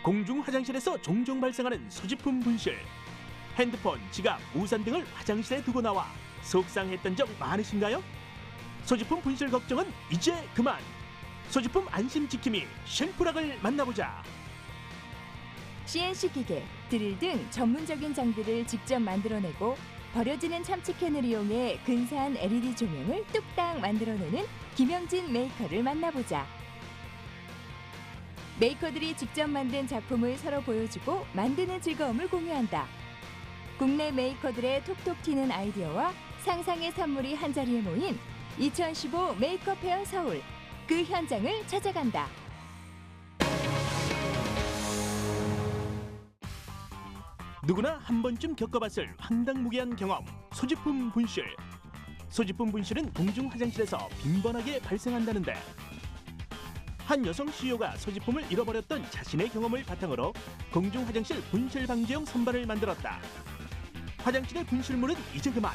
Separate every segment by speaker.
Speaker 1: 공중 화장실에서 종종 발생하는 소지품 분실. 핸드폰, 지갑, 우산 등을 화장실에 두고 나와 속상했던 적 많으신가요? 소지품 분실 걱정은 이제 그만. 소지품 안심 지킴이 쉘프락을 만나보자.
Speaker 2: CNC 기계, 드릴 등 전문적인 장비를 직접 만들어내고 버려지는 참치캔을 이용해 근사한 LED 조명을 뚝딱 만들어내는 김영진 메이커를 만나보자. 메이커들이 직접 만든 작품을 서로 보여주고 만드는 즐거움을 공유한다. 국내 메이커들의 톡톡 튀는 아이디어와 상상의 산물이 한자리에 모인 2015 메이커 페어 서울, 그 현장을 찾아간다.
Speaker 1: 누구나 한 번쯤 겪어봤을 황당무계한 경험, 소지품 분실. 소지품 분실은 공중 화장실에서 빈번하게 발생한다는데, 한 여성 CEO가 소지품을 잃어버렸던 자신의 경험을 바탕으로 공중 화장실 분실 방지용 선반을 만들었다. 화장실의 분실물은 이제 그만.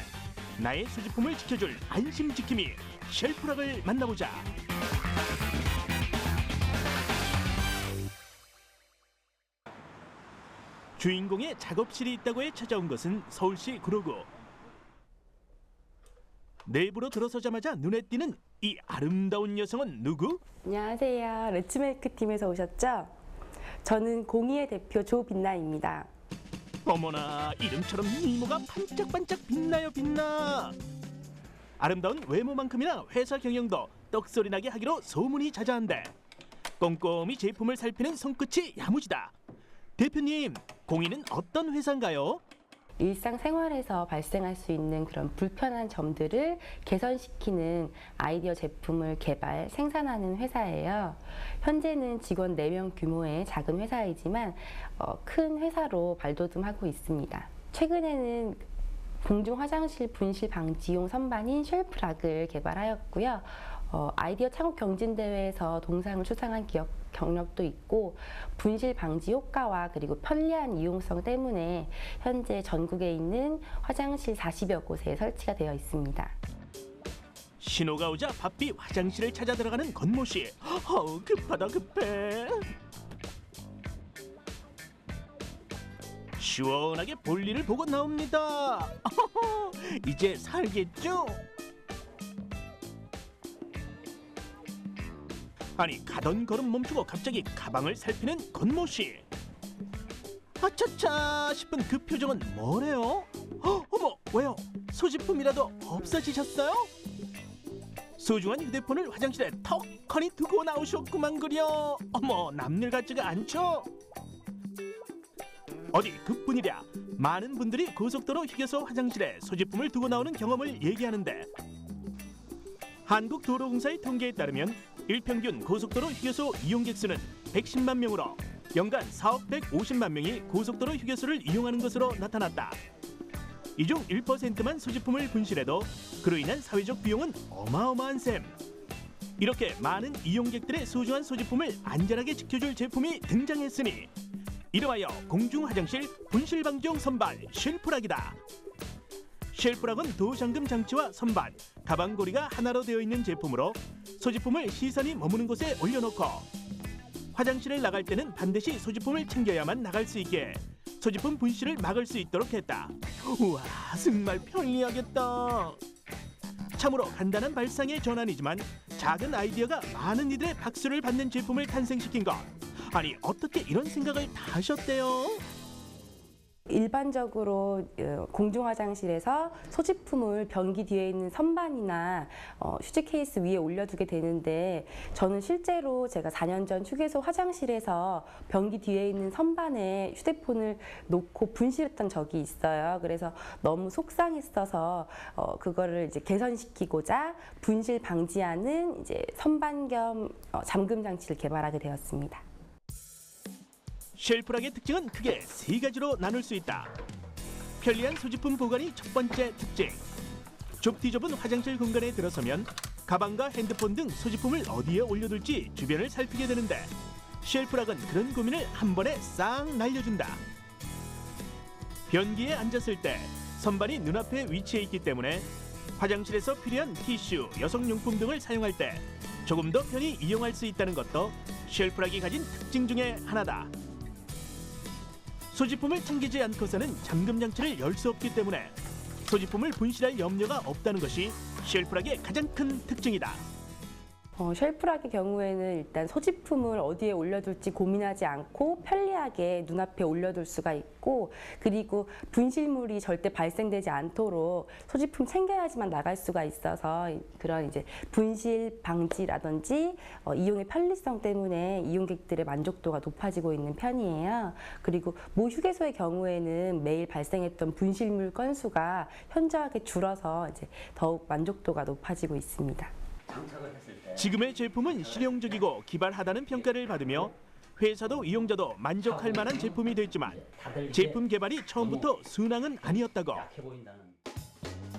Speaker 1: 나의 소지품을 지켜줄 안심 지킴이 쉘프락을 만나보자. 주인공의 작업실이 있다고 해 찾아온 것은 서울시 구로구. 내부로 들어서자마자 눈에 띄는 이 아름다운 여성은 누구?
Speaker 3: 안녕하세요. 레츠메이크 팀에서 오셨죠? 저는 공이의 대표 조빛나입니다.
Speaker 1: 어머나, 이름처럼 미모가 반짝반짝 빛나요, 빛나. 아름다운 외모만큼이나 회사 경영도 떡소리 나게 하기로 소문이 자자한데, 꼼꼼히 제품을 살피는 손끝이 야무지다. 대표님, 공이는 어떤 회사인가요?
Speaker 3: 일상생활에서 발생할 수 있는 그런 불편한 점들을 개선시키는 아이디어 제품을 개발, 생산하는 회사예요. 현재는 직원 4명 규모의 작은 회사이지만 큰 회사로 발돋움하고 있습니다. 최근에는 공중 화장실 분실 방지용 선반인 쉘프락을 개발하였고요. 아이디어 창업 경진대회에서 동상을 수상한 경력도 있고, 분실 방지 효과와 그리고 편리한 이용성 때문에 현재 전국에 있는 화장실 40여 곳에 설치가 되어 있습니다.
Speaker 1: 신호가 오자 바삐 화장실을 찾아 들어가는 건모 씨. 급하다 급해. 시원하게 볼일을 보고 나옵니다. 이제 살겠죠? 아니, 가던 걸음 멈추고 갑자기 가방을 살피는 건모 씨. 아차차 싶은 그 표정은 뭐래요? 어머, 왜요? 소지품이라도 없어지셨어요? 소중한 휴대폰을 화장실에 턱하니 두고 나오셨구만 그려. 어머, 남일 같지가 않죠? 어디 그뿐이랴. 많은 분들이 고속도로 휴게소 화장실에 소지품을 두고 나오는 경험을 얘기하는데, 한국도로공사의 통계에 따르면 일평균 고속도로 휴게소 이용객 수는 110만 명으로 연간 4억 150만 명이 고속도로 휴게소를 이용하는 것으로 나타났다. 이 중 1%만 소지품을 분실해도 그로 인한 사회적 비용은 어마어마한 셈. 이렇게 많은 이용객들의 소중한 소지품을 안전하게 지켜줄 제품이 등장했으니 이름하여 공중화장실 분실방지용 선반 쉘프락이다. 쉘프락은 도잠금 장치와 선반, 가방고리가 하나로 되어 있는 제품으로 소지품을 시선이 머무는 곳에 올려놓고 화장실을 나갈 때는 반드시 소지품을 챙겨야만 나갈 수 있게 소지품 분실을 막을 수 있도록 했다. 우와, 정말 편리하겠다. 참으로 간단한 발상의 전환이지만 작은 아이디어가 많은 이들의 박수를 받는 제품을 탄생시킨 것. 아니, 어떻게 이런 생각을 다 하셨대요?
Speaker 3: 일반적으로 공중 화장실에서 소지품을 변기 뒤에 있는 선반이나 휴지 케이스 위에 올려두게 되는데, 저는 실제로 제가 4년 전 휴게소 화장실에서 변기 뒤에 있는 선반에 휴대폰을 놓고 분실했던 적이 있어요. 그래서 너무 속상했어서 그거를 이제 개선시키고자 분실 방지하는 이제 선반 겸 잠금 장치를 개발하게 되었습니다.
Speaker 1: 쉘프락의 특징은 크게 3가지로 나눌 수 있다. 편리한 소지품 보관이 첫 번째 특징. 좁디 좁은 화장실 공간에 들어서면 가방과 핸드폰 등 소지품을 어디에 올려둘지 주변을 살피게 되는데, 쉘프락은 그런 고민을 한 번에 싹 날려준다. 변기에 앉았을 때 선반이 눈앞에 위치해 있기 때문에 화장실에서 필요한 티슈, 여성용품 등을 사용할 때 조금 더 편히 이용할 수 있다는 것도 쉘프락이 가진 특징 중에 하나다. 소지품을 챙기지 않고서는 잠금 장치를 열 수 없기 때문에 소지품을 분실할 염려가 없다는 것이 쉘프락의 가장 큰 특징이다.
Speaker 3: 쉘프락의 경우에는 일단 소지품을 어디에 올려둘지 고민하지 않고 편리하게 눈앞에 올려둘 수가 있고, 그리고 분실물이 절대 발생되지 않도록 소지품 챙겨야지만 나갈 수가 있어서 그런 이제 분실 방지라든지 이용의 편리성 때문에 이용객들의 만족도가 높아지고 있는 편이에요. 그리고 모 휴게소의 경우에는 매일 발생했던 분실물 건수가 현저하게 줄어서 이제 더욱 만족도가 높아지고 있습니다.
Speaker 1: 지금의 제품은 실용적이고 기발하다는 평가를 받으며 회사도 이용자도 만족할 만한 제품이 됐지만 제품 개발이 처음부터 순항은 아니었다고.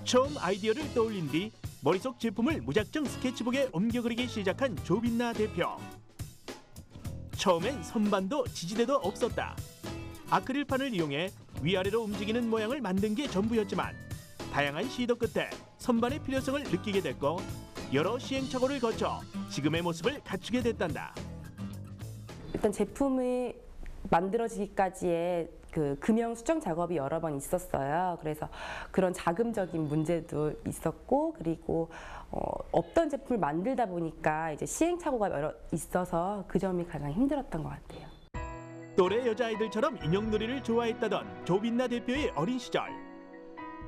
Speaker 1: 처음 아이디어를 떠올린 뒤 머릿속 제품을 무작정 스케치북에 옮겨 그리기 시작한 조빈나 대표. 처음엔 선반도 지지대도 없었다. 아크릴판을 이용해 위아래로 움직이는 모양을 만든 게 전부였지만 다양한 시도 끝에 선반의 필요성을 느끼게 됐고 여러 시행착오를 거쳐 지금의 모습을 갖추게 됐단다.
Speaker 3: 일단 제품이 만들어지기까지의 그 금형 수정 작업이 여러 번 있었어요. 그래서 그런 자금적인 문제도 있었고, 그리고 없던 제품을 만들다 보니까 이제 시행착오가 여러 있어서 그 점이 가장 힘들었던 것 같아요.
Speaker 1: 또래 여자아이들처럼 인형놀이를 좋아했다던 조빈나 대표의 어린 시절.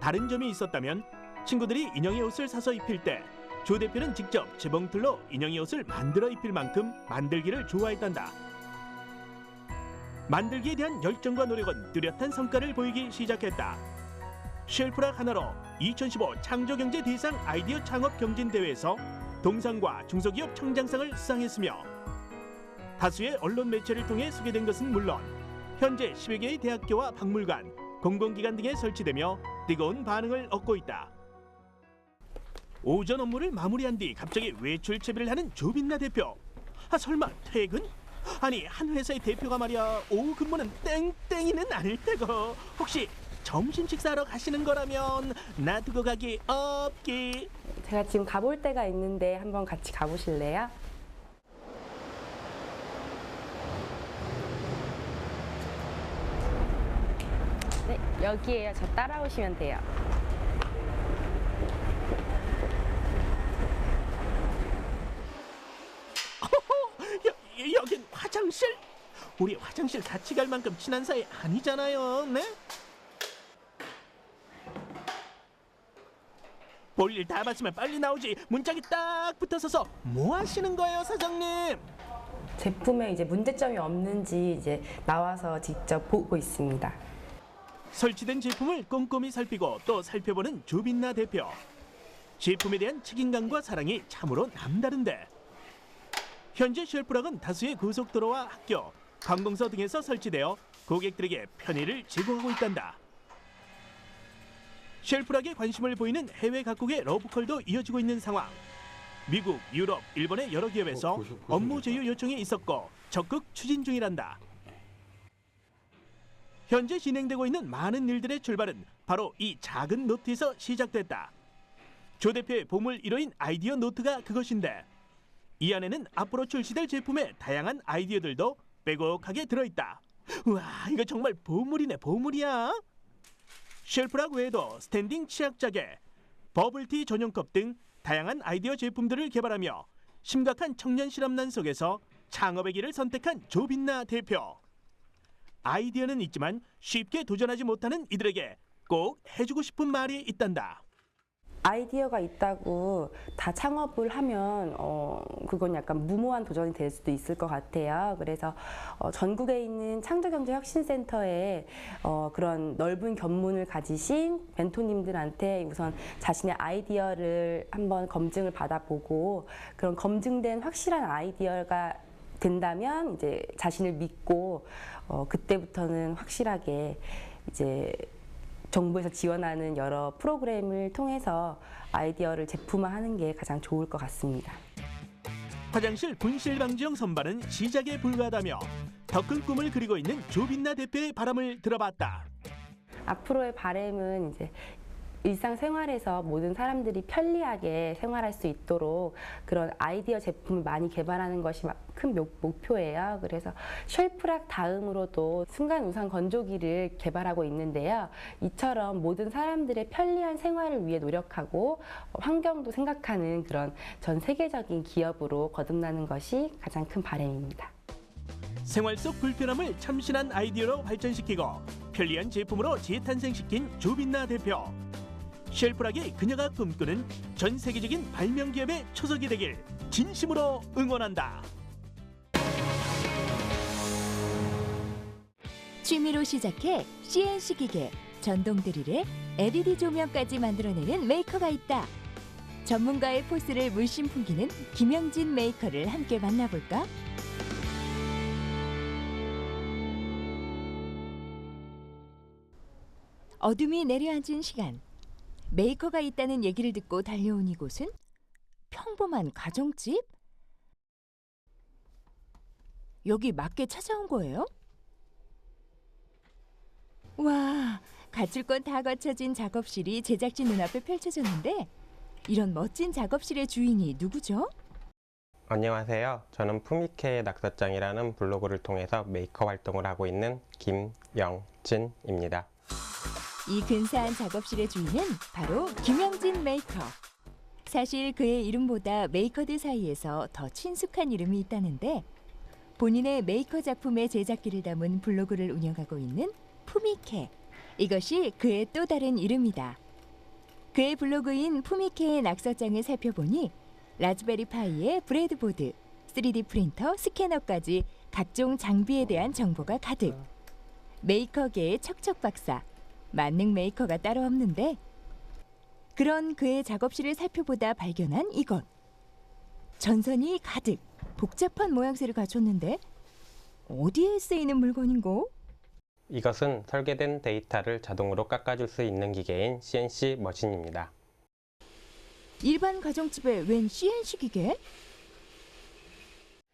Speaker 1: 다른 점이 있었다면 친구들이 인형의 옷을 사서 입힐 때 조 대표는 직접 재봉틀로 인형의 옷을 만들어 입힐 만큼 만들기를 좋아했단다. 만들기에 대한 열정과 노력은 뚜렷한 성과를 보이기 시작했다. 쉘프락 하나로 2015 창조경제 대상 아이디어 창업 경진대회에서 동상과 중소기업 청장상을 수상했으며 다수의 언론 매체를 통해 소개된 것은 물론 현재 10여 개의 대학교와 박물관, 공공기관 등에 설치되며 뜨거운 반응을 얻고 있다. 오전 업무를 마무리한 뒤 갑자기 외출 채비를 하는 조빈나 대표. 설마 퇴근? 아니 한 회사의 대표가 말이야 오후 근무는 땡땡이는 아닐 테고 혹시 점심 식사하러 가시는 거라면 놔두고 가기 없기.
Speaker 3: 제가 지금 가볼 데가 있는데 한번 같이 가보실래요? 네, 여기에요. 저 따라오시면 돼요.
Speaker 1: 여긴 화장실? 우리 화장실 같이 갈 만큼 친한 사이 아니잖아요, 네? 볼일 다 봤으면 빨리 나오지. 문짝이 딱 붙어서서 뭐 하시는 거예요, 사장님?
Speaker 3: 제품에 이제 문제점이 없는지 이제 나와서 직접 보고 있습니다.
Speaker 1: 설치된 제품을 꼼꼼히 살피고 또 살펴보는 조빈나 대표. 제품에 대한 책임감과 사랑이 참으로 남다른데. 현재 쉘프락은 다수의 고속도로와 학교, 관공서 등에서 설치되어 고객들에게 편의를 제공하고 있단다. 쉘프락에 관심을 보이는 해외 각국의 러브콜도 이어지고 있는 상황. 미국, 유럽, 일본의 여러 기업에서 업무 제휴 요청이 있었고 적극 추진 중이란다. 현재 진행되고 있는 많은 일들의 출발은 바로 이 작은 노트에서 시작됐다. 조 대표의 보물 1호인 아이디어 노트가 그것인데 이 안에는 앞으로 출시될 제품의 다양한 아이디어들도 빼곡하게 들어있다. 우와, 이거 정말 보물이네, 보물이야. 쉘프락 외에도 스탠딩 치약자개, 버블티 전용컵 등 다양한 아이디어 제품들을 개발하며 심각한 청년 실업난 속에서 창업의 길을 선택한 조빈나 대표. 아이디어는 있지만 쉽게 도전하지 못하는 이들에게 꼭 해주고 싶은 말이 있단다.
Speaker 3: 아이디어가 있다고 다 창업을 하면 그건 약간 무모한 도전이 될 수도 있을 것 같아요. 그래서 전국에 있는 창조경제혁신센터에 그런 넓은 견문을 가지신 멘토님들한테 우선 자신의 아이디어를 한번 검증을 받아보고 그런 검증된 확실한 아이디어가 된다면 이제 자신을 믿고 그때부터는 확실하게 이제 정부에서 지원하는 여러 프로그램을 통해서 아이디어를 제품화하는 게 가장 좋을 것 같습니다.
Speaker 1: 화장실 분실 방지용 선반은 시작에 불과하다며 더 큰 꿈을 그리고 있는 조빈나 대표의 바람을 들어봤다.
Speaker 3: 앞으로의 바람은 이제 일상생활에서 모든 사람들이 편리하게 생활할 수 있도록 그런 아이디어 제품을 많이 개발하는 것이 큰 목표예요. 그래서 쉘프락 다음으로도 순간 우산 건조기를 개발하고 있는데요. 이처럼 모든 사람들의 편리한 생활을 위해 노력하고 환경도 생각하는 그런 전 세계적인 기업으로 거듭나는 것이 가장 큰 바람입니다.
Speaker 1: 생활 속 불편함을 참신한 아이디어로 발전시키고 편리한 제품으로 재탄생시킨 조빈나 대표. 쉘프락이 그녀가 꿈꾸는 전 세계적인 발명 기업의 초석이 되길 진심으로 응원한다.
Speaker 2: 취미로 시작해 CNC 기계, 전동 드릴에 LED 조명까지 만들어내는 메이커가 있다. 전문가의 포스를 물씬 풍기는 김영진 메이커를 함께 만나볼까? 어둠이 내려앉은 시간. 메이커가 있다는 얘기를 듣고 달려온 이곳은 평범한 가정집? 여기 맞게 찾아온 거예요? 와, 갖출 건 다 갖춰진 작업실이 제작진 눈앞에 펼쳐졌는데 이런 멋진 작업실의 주인이 누구죠?
Speaker 4: 안녕하세요. 저는 푸미케의 낙서장이라는 블로그를 통해서 메이커 활동을 하고 있는 김영진입니다.
Speaker 2: 이 근사한 작업실의 주인은 바로 김영진 메이커. 사실 그의 이름보다 메이커들 사이에서 더 친숙한 이름이 있다는데 본인의 메이커 작품의 제작기를 담은 블로그를 운영하고 있는 푸미케. 이것이 그의 또 다른 이름이다. 그의 블로그인 푸미케의 낙서장을 살펴보니 라즈베리 파이에 브레드보드, 3D 프린터, 스캐너까지 각종 장비에 대한 정보가 가득. 메이커계의 척척박사, 만능 메이커가 따로 없는데 그런 그의 작업실을 살펴보다 발견한 이것. 전선이 가득, 복잡한 모양새를 갖췄는데 어디에 쓰이는 물건인고?
Speaker 4: 이것은 설계된 데이터를 자동으로 깎아줄 수 있는 기계인 CNC 머신입니다.
Speaker 2: 일반 가정집에 웬 CNC 기계?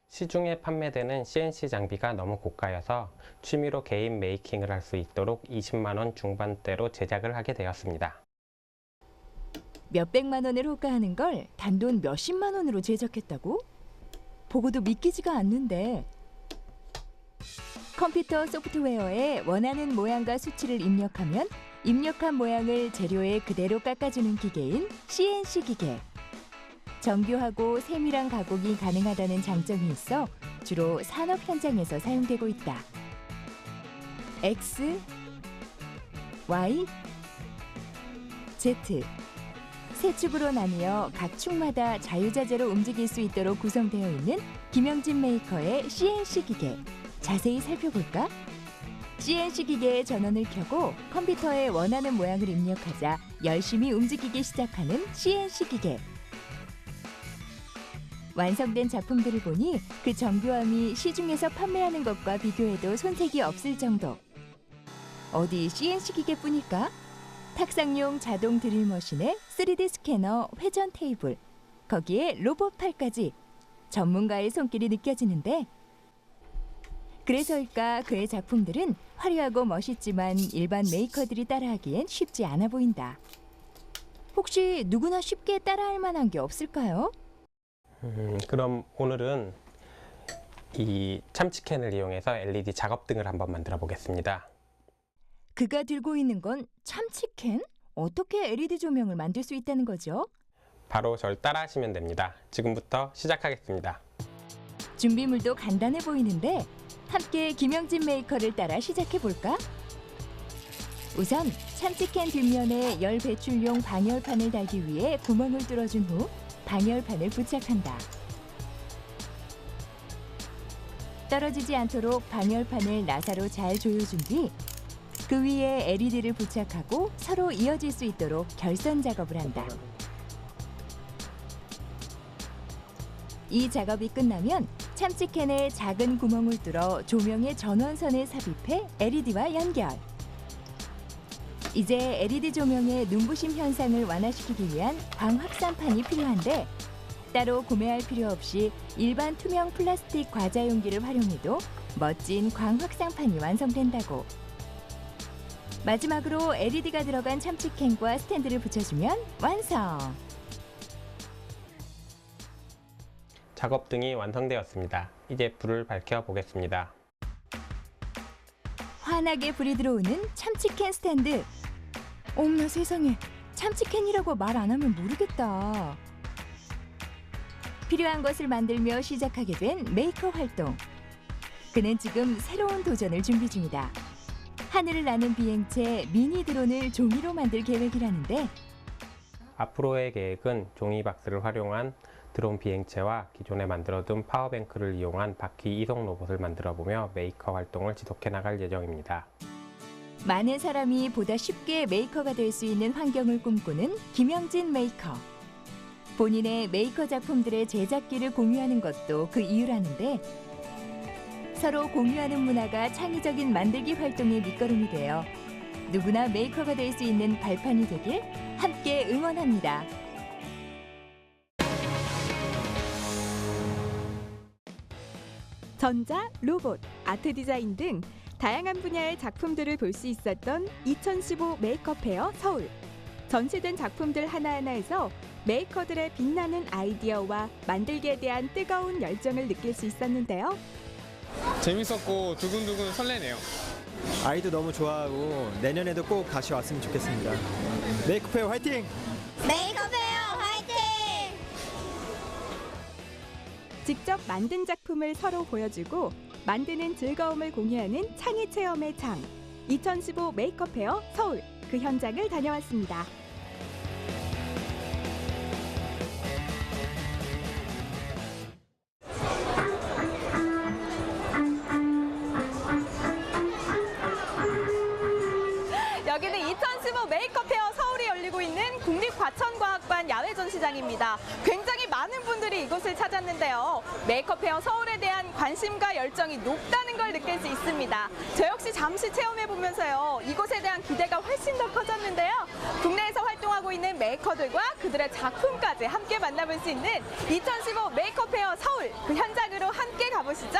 Speaker 4: 시중에 판매되는 CNC 장비가 너무 고가여서 취미로 개인 메이킹을 할 수 있도록 20만 원 중반대로 제작을 하게 되었습니다.
Speaker 2: 몇백만 원을 호가하는 걸 단돈 몇십만 원으로 제작했다고? 보고도 믿기지가 않는데. 컴퓨터 소프트웨어에 원하는 모양과 수치를 입력하면 입력한 모양을 재료에 그대로 깎아주는 기계인 CNC 기계. 정교하고 세밀한 가공이 가능하다는 장점이 있어 주로 산업 현장에서 사용되고 있다. X, Y, Z 세 축으로 나뉘어 각 축마다 자유자재로 움직일 수 있도록 구성되어 있는 김영진 메이커의 CNC 기계. 자세히 살펴볼까? CNC 기계의 전원을 켜고 컴퓨터에 원하는 모양을 입력하자 열심히 움직이기 시작하는 CNC 기계. 완성된 작품들을 보니 그 정교함이 시중에서 판매하는 것과 비교해도 손색이 없을 정도. 어디 CNC 기계뿐일까? 탁상용 자동 드릴 머신에 3D 스캐너, 회전 테이블, 거기에 로봇 팔까지 전문가의 손길이 느껴지는데 그래서일까 그의 작품들은 화려하고 멋있지만 일반 메이커들이 따라하기엔 쉽지 않아 보인다. 혹시 누구나 쉽게 따라할 만한 게 없을까요?
Speaker 4: 그럼 오늘은 이 참치캔을 이용해서 LED 작업등을 한번 만들어 보겠습니다.
Speaker 2: 그가 들고 있는 건 참치캔? 어떻게 LED 조명을 만들 수 있다는 거죠?
Speaker 4: 바로 저를 따라 하시면 됩니다. 지금부터 시작하겠습니다.
Speaker 2: 준비물도 간단해 보이는데 함께 김영진 메이커를 따라 시작해 볼까? 우선 참치캔 뒷면에 열 배출용 방열판을 달기 위해 구멍을 뚫어준 후 방열판을 부착한다. 떨어지지 않도록 방열판을 나사로 잘 조여준 뒤 그 위에 LED를 부착하고 서로 이어질 수 있도록 결선 작업을 한다. 이 작업이 끝나면 참치캔에 작은 구멍을 뚫어 조명의 전원선을 삽입해 LED와 연결. 이제 LED 조명의 눈부심 현상을 완화시키기 위한 광확산판이 필요한데 따로 구매할 필요 없이 일반 투명 플라스틱 과자 용기를 활용해도 멋진 광확산판이 완성된다고. 마지막으로 LED가 들어간 참치캔과 스탠드를 붙여주면 완성!
Speaker 4: 작업 등이 완성되었습니다. 이제 불을 밝혀 보겠습니다.
Speaker 2: 환하게 불이 들어오는 참치캔 스탠드. 어머나 세상에, 참치캔이라고 말 안 하면 모르겠다. 필요한 것을 만들며 시작하게 된 메이커 활동. 그는 지금 새로운 도전을 준비 중이다. 하늘을 나는 비행체 미니 드론을 종이로 만들 계획이라는데,
Speaker 4: 앞으로의 계획은 종이박스를 활용한 드론 비행체와 기존에 만들어둔 파워뱅크를 이용한 바퀴 이송 로봇을 만들어보며 메이커 활동을 지속해 나갈 예정입니다.
Speaker 2: 많은 사람이 보다 쉽게 메이커가 될 수 있는 환경을 꿈꾸는 김영진 메이커. 본인의 메이커 작품들의 제작기를 공유하는 것도 그 이유라는데, 서로 공유하는 문화가 창의적인 만들기 활동의 밑거름이 되어 누구나 메이커가 될 수 있는 발판이 되길 함께 응원합니다.
Speaker 5: 전자, 로봇, 아트 디자인 등 다양한 분야의 작품들을 볼 수 있었던 2015 메이커 페어 서울. 전시된 작품들 하나하나에서 메이커들의 빛나는 아이디어와 만들기에 대한 뜨거운 열정을 느낄 수 있었는데요.
Speaker 6: 재밌었고 두근두근 설레네요.
Speaker 7: 아이도 너무 좋아하고 내년에도 꼭 다시 왔으면 좋겠습니다. 메이크페어 화이팅!
Speaker 5: 직접 만든 작품을 서로 보여주고 만드는 즐거움을 공유하는 창의 체험의 장. 2015 메이커 페어 서울. 그 현장을 다녀왔습니다.
Speaker 8: 여기는 2015 메이커 페어 서울이 열리고 있는 국립과천과학관 야외 전시장입니다. 굉장히 많은 분들이 이곳을 찾았는데요. 메이커 페어 서울에 대한 관심과 열정이 높다는 걸 느낄 수 있습니다. 저 역시 잠시 체험해 보면서요. 이곳에 대한 기대가 훨씬 더 커졌는데요. 국내에서 활동하고 있는 메이커들과 그들의 작품까지 함께 만나볼 수 있는 2015 메이커 페어 서울, 그 현장으로 함께 가보시죠.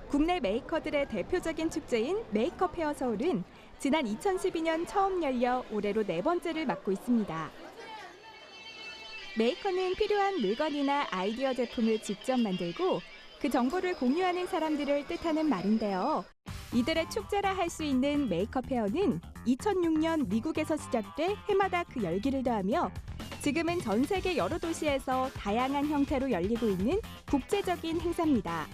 Speaker 5: 국내 메이커들의 대표적인 축제인 메이커 페어 서울은 지난 2012년 처음 열려 올해로 4번째를 맡고 있습니다. 메이커는 필요한 물건이나 아이디어 제품을 직접 만들고 그 정보를 공유하는 사람들을 뜻하는 말인데요. 이들의 축제라 할 수 있는 메이커 페어는 2006년 미국에서 시작돼 해마다 그 열기를 더하며 지금은 전 세계 여러 도시에서 다양한 형태로 열리고 있는 국제적인 행사입니다.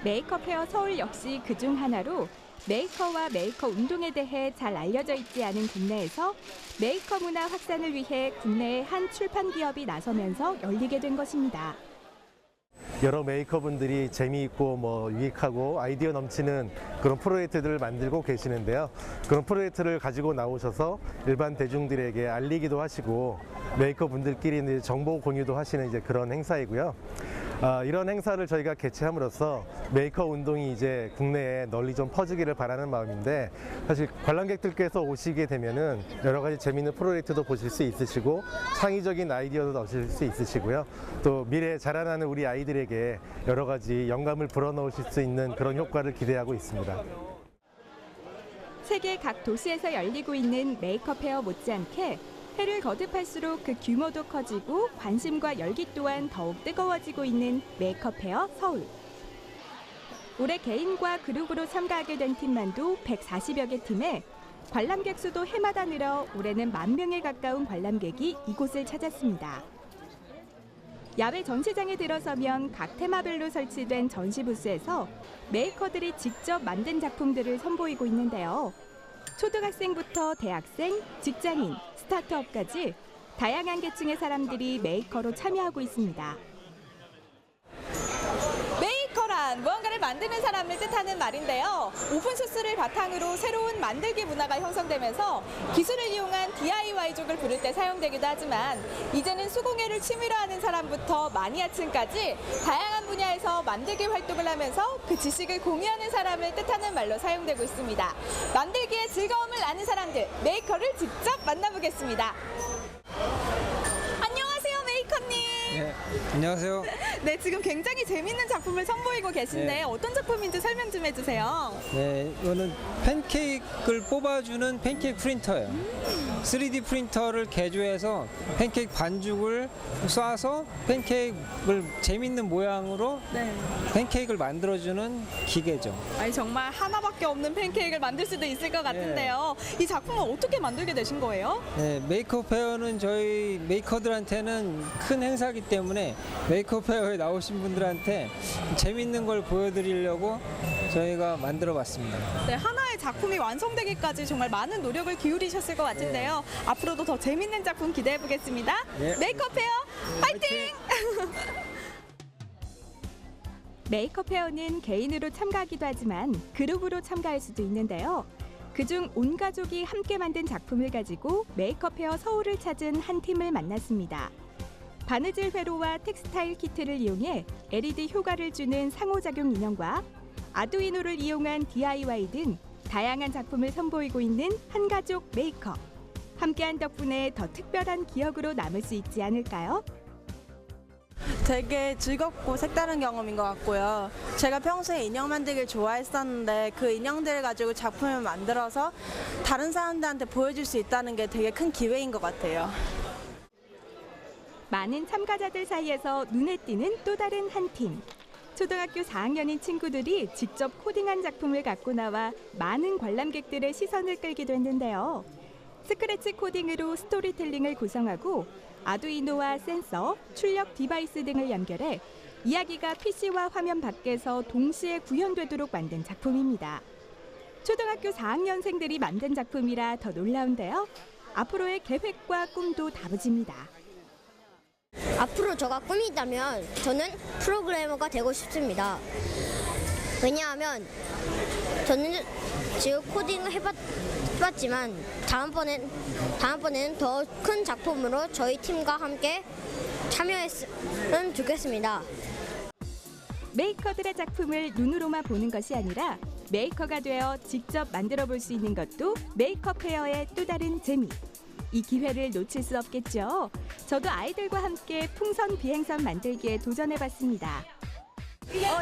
Speaker 5: 메이커 페어 서울 역시 그중 하나로 메이커와 메이커 운동에 대해 잘 알려져 있지 않은 국내에서 메이커 문화 확산을 위해 국내의 한 출판 기업이 나서면서 열리게 된 것입니다.
Speaker 9: 여러 메이커분들이 재미있고 유익하고 아이디어 넘치는 그런 프로젝트들을 만들고 계시는데요. 그런 프로젝트를 가지고 나오셔서 일반 대중들에게 알리기도 하시고 메이커분들끼리 정보 공유도 하시는 이제 그런 행사이고요. 이런 행사를 저희가 개최함으로써 메이커 운동이 이제 국내에 널리 좀 퍼지기를 바라는 마음인데, 사실 관람객들께서 오시게 되면은 여러 가지 재미있는 프로젝트도 보실 수 있으시고 창의적인 아이디어도 얻으실 수 있으시고요. 또 미래에 자라나는 우리 아이들에게 여러 가지 영감을 불어넣으실 수 있는 그런 효과를 기대하고 있습니다.
Speaker 5: 세계 각 도시에서 열리고 있는 메이커 페어 못지않게 해를 거듭할수록 그 규모도 커지고 관심과 열기 또한 더욱 뜨거워지고 있는 메이커 페어 서울. 올해 개인과 그룹으로 참가하게 된 팀만도 140여 개 팀에 관람객 수도 해마다 늘어 올해는 10,000명에 가까운 관람객이 이곳을 찾았습니다. 야외 전시장에 들어서면 각 테마별로 설치된 전시 부스에서 메이커들이 직접 만든 작품들을 선보이고 있는데요. 초등학생부터 대학생, 직장인, 스타트업까지 다양한 계층의 사람들이 메이커로 참여하고 있습니다.
Speaker 8: 메이커란 무언가를 만드는 사람을 뜻하는 말인데요. 오픈소스를 바탕으로 새로운 만들기 문화가 형성되면서 기술을 이용한 DIY족을 부를 때 사용되기도 하지만 이제는 수공예를 취미로 하는 사람부터 마니아층까지 다양한 분야에서 만들기 활동을 하면서 그 지식을 공유하는 사람을 뜻하는 말로 사용되고 있습니다. 만들기의 즐거움을 아는 사람들, 메이커를 직접 만나보겠습니다. 안녕하세요, 메이커님.
Speaker 6: 네, 안녕하세요.
Speaker 8: 네, 지금 굉장히 재밌는 작품을 선보이고 계신데
Speaker 10: 네.
Speaker 8: 어떤 작품인지 설명 좀 해주세요.
Speaker 10: 네, 이거는 팬케이크를 뽑아주는 팬케이크 프린터예요. 3D 프린터를 개조해서 팬케이크 반죽을 쏴서 팬케이크를 재밌는 모양으로
Speaker 8: 네.
Speaker 10: 팬케이크를 만들어주는 기계죠.
Speaker 8: 아니 정말 하나밖에 없는 팬케이크를 만들 수도 있을 것 같은데요. 이 작품은 어떻게 만들게 되신 거예요?
Speaker 10: 네, 메이크업 페어는 저희 메이커들한테는 큰 행사이기 때문에 메이크업 페어에 나오신 분들한테 재밌는 걸 보여드리려고 저희가 만들어 봤습니다.
Speaker 8: 네, 하나의 작품이 완성되기까지 정말 많은 노력을 기울이셨을 것 같은데요. 앞으로도 더 재밌는 작품 기대해 보겠습니다.
Speaker 10: 네.
Speaker 8: 메이크업 페어 화이팅!
Speaker 5: 메이크업 페어는 개인으로 참가하기도 하지만 그룹으로 참가할 수도 있는데요. 그중 온 가족이 함께 만든 작품을 가지고 메이크업 페어 서울을 찾은 한 팀을 만났습니다. 바느질 회로와 텍스타일 키트를 이용해 LED 효과를 주는 상호작용 인형과 아두이노를 이용한 DIY 등 다양한 작품을 선보이고 있는 한 가족 메이크업. 함께한 덕분에 더 특별한 기억으로 남을 수 있지 않을까요?
Speaker 11: 되게 즐겁고 색다른 경험인 것 같고요. 제가 평소에 인형 만들기를 좋아했었는데 그 인형들을 가지고 작품을 만들어서 다른 사람들한테 보여줄 수 있다는 게 되게 큰 기회인 것 같아요.
Speaker 5: 많은 참가자들 사이에서 눈에 띄는 또 다른 한 팀. 초등학교 4학년인 친구들이 직접 코딩한 작품을 갖고 나와 많은 관람객들의 시선을 끌기도 했는데요. 스크래치 코딩으로 스토리텔링을 구성하고 아두이노와 센서, 출력 디바이스 등을 연결해 이야기가 PC와 화면 밖에서 동시에 구현되도록 만든 작품입니다. 초등학교 4학년생들이 만든 작품이라 더 놀라운데요. 앞으로의 계획과 꿈도 다부집니다.
Speaker 12: 앞으로 저가 꿈이 있다면 저는 프로그래머가 되고 싶습니다. 왜냐하면 저는 지금 코딩을 해봤지만 다음번에는 더 큰 작품으로 저희 팀과 함께 참여했으면 좋겠습니다.
Speaker 5: 메이커들의 작품을 눈으로만 보는 것이 아니라 메이커가 되어 직접 만들어 볼 수 있는 것도 메이크업 페어의 또 다른 재미. 이 기회를 놓칠 수 없겠죠. 저도 아이들과 함께 풍선 비행선 만들기에 도전해봤습니다.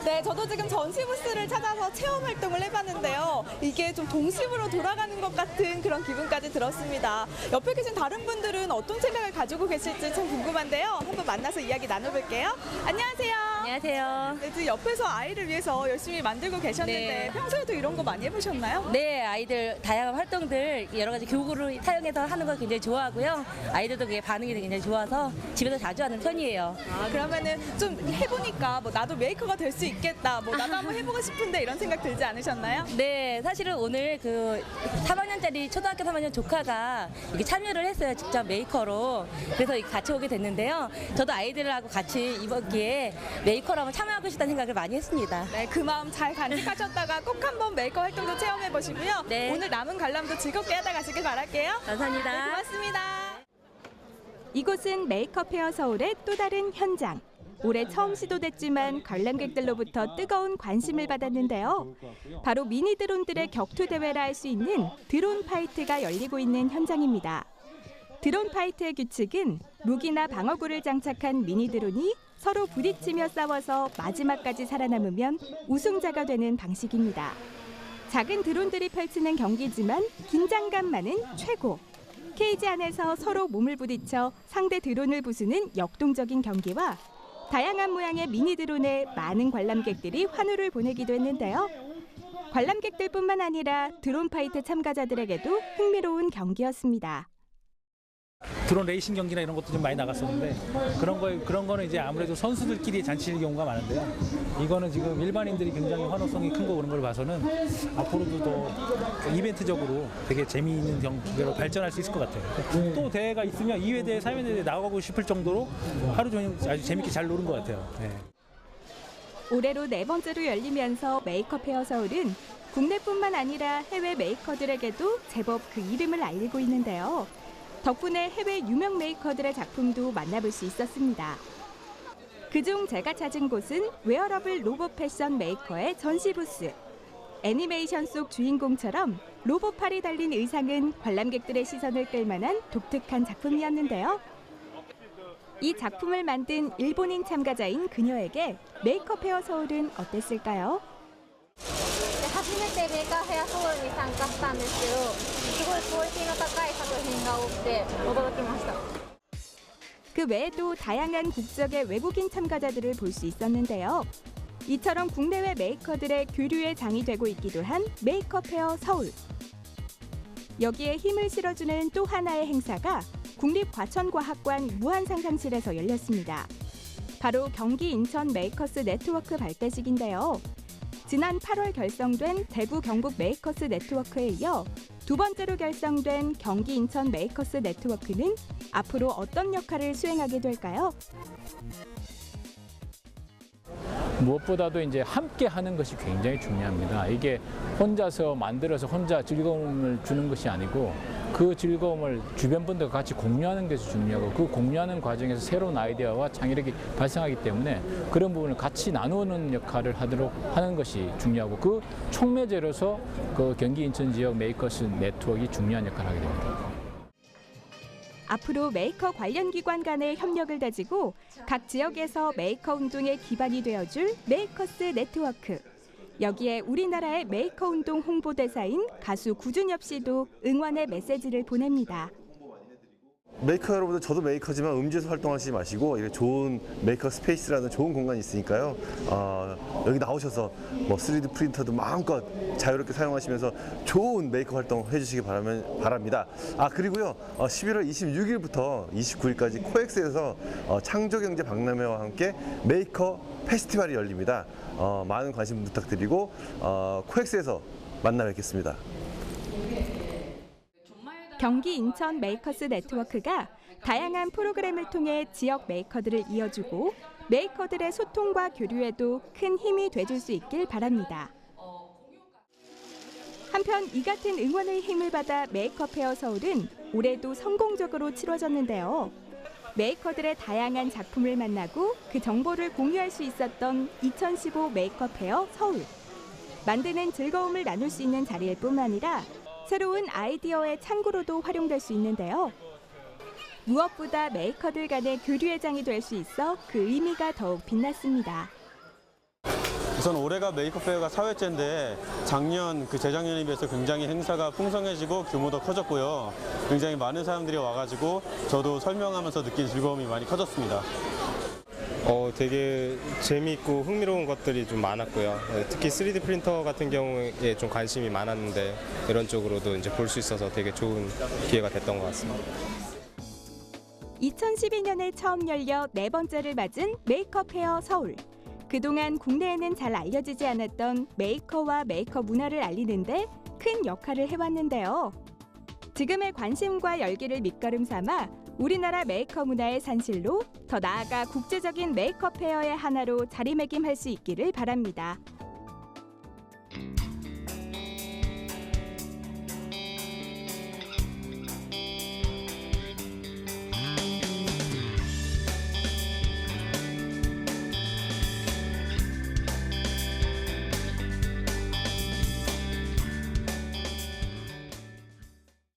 Speaker 8: 네, 저도 지금 전시 부스를 찾아서 체험 활동을 해봤는데요. 이게 좀 동심으로 돌아가는 것 같은 그런 기분까지 들었습니다. 옆에 계신 다른 분들은 어떤 생각을 가지고 계실지 참 궁금한데요. 한번 만나서 이야기 나눠볼게요. 안녕하세요.
Speaker 13: 안녕하세요.
Speaker 8: 네, 지금 옆에서 아이를 위해서 열심히 만들고 계셨는데
Speaker 13: 네.
Speaker 8: 평소에도 이런 거 많이 해보셨나요?
Speaker 13: 네, 아이들 다양한 활동들 여러 가지 교구를 사용해서 하는 거 굉장히 좋아하고요. 아이들도 그게 반응이 굉장히 좋아서 집에서 자주 하는 편이에요.
Speaker 8: 그러면은 좀 해보니까 뭐 나도 메이커가 될 수 있겠다, 뭐 나도 한번 해보고 싶은데 이런 생각 들지 않으셨나요?
Speaker 13: 네, 사실은 오늘 그 3학년짜리 초등학교 3학년 조카가 이렇게 참여를 했어요. 직접 메이커로. 그래서 같이 오게 됐는데요. 저도 아이들하고 같이 이번 기회에 메이커로 한번 참여하고 싶다는 생각을 많이 했습니다.
Speaker 8: 네, 그 마음 잘 간직하셨다가 꼭 한번 메이커 활동도 체험해 보시고요.
Speaker 13: 네.
Speaker 8: 오늘 남은 관람도 즐겁게 하다 가시길 바랄게요.
Speaker 13: 감사합니다.
Speaker 8: 네, 고맙습니다.
Speaker 5: 이곳은 메이크업 페어 서울의 또 다른 현장. 올해 처음 시도됐지만 관람객들로부터 뜨거운 관심을 받았는데요. 바로 미니 드론들의 격투 대회라 할 수 있는 드론 파이트가 열리고 있는 현장입니다. 드론 파이트의 규칙은 무기나 방어구를 장착한 미니 드론이 서로 부딪히며 싸워서 마지막까지 살아남으면 우승자가 되는 방식입니다. 작은 드론들이 펼치는 경기지만 긴장감만은 최고. 케이지 안에서 서로 몸을 부딪혀 상대 드론을 부수는 역동적인 경기와 다양한 모양의 미니 드론에 많은 관람객들이 환호를 보내기도 했는데요. 관람객들뿐만 아니라 드론 파이트 참가자들에게도 흥미로운 경기였습니다.
Speaker 14: 드론 레이싱 경기나 이런 것도 좀 많이 나갔었는데 그런 거는 이제 아무래도 선수들끼리 잔치일 경우가 많은데요. 이거는 지금 일반인들이 굉장히 환호성이 큰 거 그런 걸 봐서는 앞으로도 더 이벤트적으로 되게 재미있는 경기로 발전할 수 있을 것 같아요. 또 대회가 있으면 2회 대회, 3회 대회 나가고 싶을 정도로 하루 종일 아주 재밌게 잘 노는 것 같아요. 네.
Speaker 5: 올해로 4번째로 열리면서 메이크업 페어 서울은 국내뿐만 아니라 해외 메이커들에게도 제법 그 이름을 알리고 있는데요. 덕분에 해외 유명 메이커들의 작품도 만나볼 수 있었습니다. 그중 제가 찾은 곳은 웨어러블 로봇 패션 메이커의 전시 부스. 애니메이션 속 주인공처럼 로봇팔이 달린 의상은 관람객들의 시선을 끌만한 독특한 작품이었는데요. 이 작품을 만든 일본인 참가자인 그녀에게 메이크업 헤어 서울은 어땠을까요?
Speaker 12: 初めてメーカーヘアソウルに参加したんですけど、すごいクオリティの高い作品が多くて驚きました。
Speaker 5: 그 외에도 다양한 국적의 외국인 참가자들을 볼 수 있었는데요. 이처럼 국내외 메이커들의 교류의 장이 되고 있기도 한 메이크업 헤어 서울. 여기에 힘을 실어주는 또 하나의 행사가 국립과천과학관 무한상상실에서 열렸습니다. 바로 경기 인천 메이커스 네트워크 발대식인데요. 지난 8월 결성된 대구 경북 메이커스 네트워크에 이어 두 번째로 결성된 경기 인천 메이커스 네트워크는 앞으로 어떤 역할을 수행하게 될까요?
Speaker 15: 무엇보다도 이제 함께 하는 것이 굉장히 중요합니다. 이게 혼자서 만들어서 혼자 즐거움을 주는 것이 아니고 그 즐거움을 주변 분들과 같이 공유하는 것이 중요하고 그 공유하는 과정에서 새로운 아이디어와 창의력이 발생하기 때문에 그런 부분을 같이 나누는 역할을 하는 것이 중요하고 그 촉매제로서 그 경기 인천 지역 메이커스 네트워크가 중요한 역할을 하게 됩니다.
Speaker 5: 앞으로 메이커 관련 기관 간의 협력을 다지고 각 지역에서 메이커 운동의 기반이 되어줄 메이커스 네트워크. 여기에 우리나라의 메이커 운동 홍보대사인 가수 구준엽 씨도 응원의 메시지를 보냅니다.
Speaker 16: 메이커 여러분들, 저도 메이커지만 음주에서 활동하시지 마시고 이렇게 좋은 메이커 스페이스라는 좋은 공간이 있으니까요. 여기 나오셔서 뭐 3D 프린터도 마음껏 자유롭게 사용하시면서 좋은 메이커 활동 해주시기 바랍니다. 그리고요, 11월 26일부터 29일까지 코엑스에서 창조경제 박람회와 함께 메이커 페스티벌이 열립니다. 많은 관심 부탁드리고 코엑스에서 만나 뵙겠습니다.
Speaker 5: 경기 인천 메이커스 네트워크가 다양한 프로그램을 통해 지역 메이커들을 이어주고 메이커들의 소통과 교류에도 큰 힘이 돼줄 수 있길 바랍니다. 한편 이 같은 응원의 힘을 받아 메이크업 헤어 서울은 올해도 성공적으로 치러졌는데요. 메이커들의 다양한 작품을 만나고 그 정보를 공유할 수 있었던 2015 메이크업 헤어 서울. 만드는 즐거움을 나눌 수 있는 자리일 뿐만 아니라 새로운 아이디어의 창구로도 활용될 수 있는데요. 무엇보다 메이커들 간의 교류의 장이 될 수 있어 그 의미가 더욱 빛났습니다.
Speaker 17: 우선 올해가 메이크업 페어가 4회째인데 작년, 재작년에 비해서 굉장히 행사가 풍성해지고 규모도 커졌고요. 굉장히 많은 사람들이 와가지고 저도 설명하면서 느낀 즐거움이 많이 커졌습니다.
Speaker 18: 되게 재미있고 흥미로운 것들이 좀 많았고요. 특히 3D 프린터 같은 경우에 좀 관심이 많았는데 이런 쪽으로도 이제 볼 수 있어서 되게 좋은 기회가 됐던 것 같습니다.
Speaker 5: 2012년에 처음 열려 4번째를 맞은 메이크업 헤어 서울. 그동안 국내에는 잘 알려지지 않았던 메이커와 메이커 문화를 알리는데 큰 역할을 해왔는데요. 지금의 관심과 열기를 밑거름 삼아 우리나라 메이커 문화의 산실로 더 나아가 국제적인 메이크업 페어의 하나로 자리매김할 수 있기를 바랍니다.